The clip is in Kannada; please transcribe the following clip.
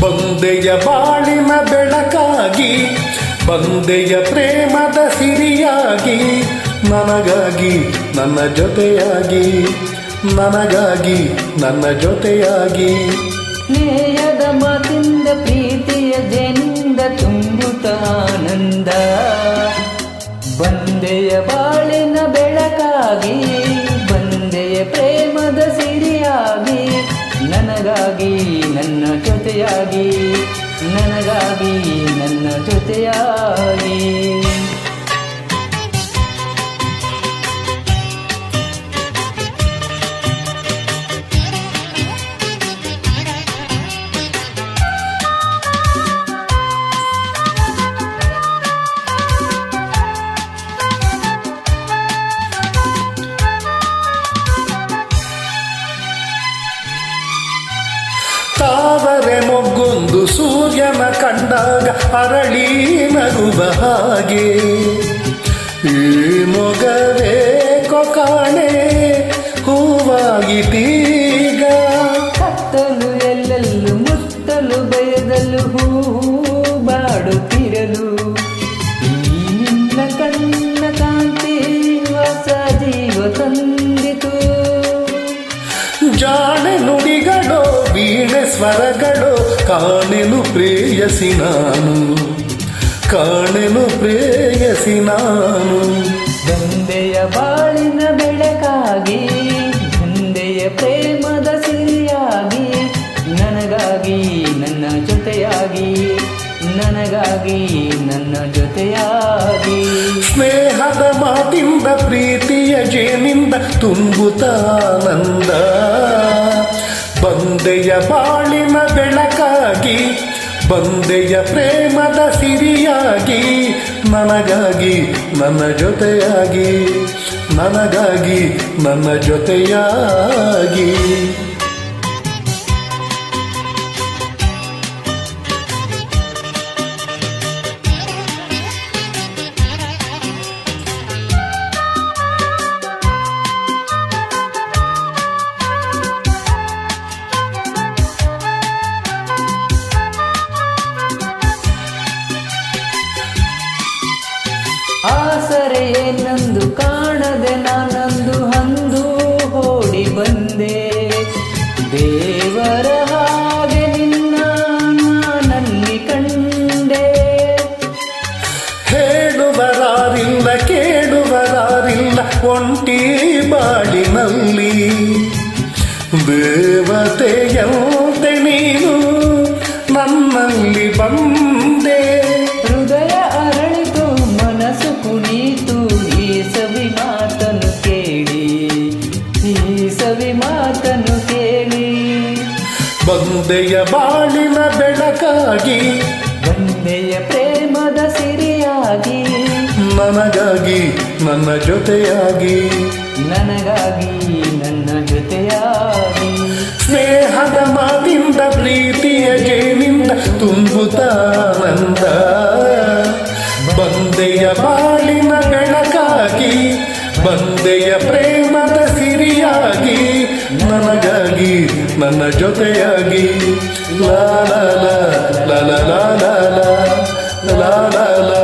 ಬಂದೆಯ ಬಾಳಿನ ಬೆಳಕಾಗಿ, ಬಂದೆಯ ಪ್ರೇಮದ ಸಿರಿಯಾಗಿ, ನನಗಾಗಿ ನನ್ನ ಜೊತೆಯಾಗಿ, ನನಗಾಗಿ ನನ್ನ ಜೊತೆಯಾಗಿ. ಸ್ನೇಹದ ಮಾತಿಂದ ಪ್ರೀತಿಯ ಜನಿಂದ ತುಂಬುತ್ತ ಆನಂದ, ಬಂದೆಯ ಬಾಳಿನ ಬೆಳಕಾಗಿ, ಬಂದೆಯ ಪ್ರೇಮದ ಸಿರಿಯಾಗಿ, ನನಗಾಗಿ ನನ್ನ ಜೊತೆಯಾಗಿ, ನನಗಾಗಿ ನನ್ನ ಜೊತೆಯಾಗಿ. ತಾವರೆ ಮೊಗ್ಗೊಂದು ಸೂರ್ಯನ ಕಂಡಾಗ ಅರಳಿ ನಗುವ ಹಾಗೆ, ಈ ಮೊಗವೇ ಕೊಕಾಣೆ ಹೂವಾಗಿತೀಗ. ಹತ್ತಲು ಎಲ್ಲೆಲ್ಲೂ ಮುತ್ತಲು ಬಯದಲು ಹೂ ಬಾಡುತ್ತಿರಲು, ಈ ನಿನ್ನ ಕಣ್ಣ ಕಾಂತಿ ಹೊಸ ಜೀವ ತಂದಿತು. ಜಾಣೆ ನುಡಿಗಳೋ ವೀಣೆ ಸ್ವರಗಳೋ, ಕಾಣೆನು ಪ್ರೇಯಸಿ ನಾನು, ಕಾಣೆನು ಪ್ರೇಯಸಿ ನಾನು. ಬಂದೆಯ ಬಾಳಿನ ಬೆಳಕಾಗಿ, ಬಂದೆಯ ಪ್ರೇಮದ ಸಿರಿಯಾಗಿ, ನನಗಾಗಿ ನನ್ನ ಜೊತೆಯಾಗಿ, ನನಗಾಗಿ ನನ್ನ ಜೊತೆಯಾಗಿ. ಸ್ನೇಹದ ಮಾತಿಂದ ಪ್ರೀತಿಯ ಜೇನಿಂದ ತುಂಬುತ್ತ ಆನಂದ, ಬಂದೆಯ ಬಾಳಿನ ಬೆಳಕಾಗಿ, ಬಂದೆಯ ಪ್ರೇಮದ ಸಿರಿಯಾಗಿ, ನನಗಾಗಿ ನನ್ನ ಜೊತೆಯಾಗಿ, ನನಗಾಗಿ ನನ್ನ ಜೊತೆಯಾಗಿ. ಆಸರೆಯೇ ನಂದು ಕಾಣದೆ ನಾನಂದು ಅಂದು ಓಡಿ ಬಂದೆ, ದೇವರ ಹಾಗೆ ನಿನ್ನ ನಾನಲ್ಲಿ ಕಂಡೆ. ಹೇಳುವರಾರಿಲ್ಲ ಕೇಳುವರಾರಿಲ್ಲ ಒಂಟಿ ಬಾಳಿನಲ್ಲಿ, ದೇವತೆಯಂತೆ ನೀನು ನನ್ನಲ್ಲಿ ಬಂದೆ. ಹೃದಯ ಅರಳಿತು ಮನಸ್ಸು ಕುಣಿತು, ಈ ಸವಿ ಮಾತನ್ನು ಕೇಳಿ, ಈ ಸವಿ ಮಾತನ್ನು ಕೇಳಿ. ಬಂದೆಯ ಬಾಳಿನ ಬೆಳಕಾಗಿ, ಬಂದೆಯ ಪ್ರೇಮದ ಸಿರಿಯಾಗಿ, ನನಗಾಗಿ ನನ್ನ ಜೊತೆಯಾಗಿ, ನನಗಾಗಿ ನನ್ನ ಜೊತೆಯಾಗಿ. ಸ್ನೇಹದ ಮಾತಿಂದ ಪ್ರೀತಿಯ ಜೇನಿಂದ ತುಂಬುತ್ತ ಆನಂದ, ಬಂದೆಯ ಬಾಳಿನ ಬೆಳಕಾಗಿ, ಬಂದೆಯ ಪ್ರೇಮದ ಸಿರಿಯಾಗಿ, ನನಗಾಗಿ ನನ್ನ ಜೊತೆಯಾಗಿ. ಲಾ ಲಾ ಲಾ ಲಾ ಲಾ ಲಾ ಲಾ ಲಾ ಲಾ ಲಾ.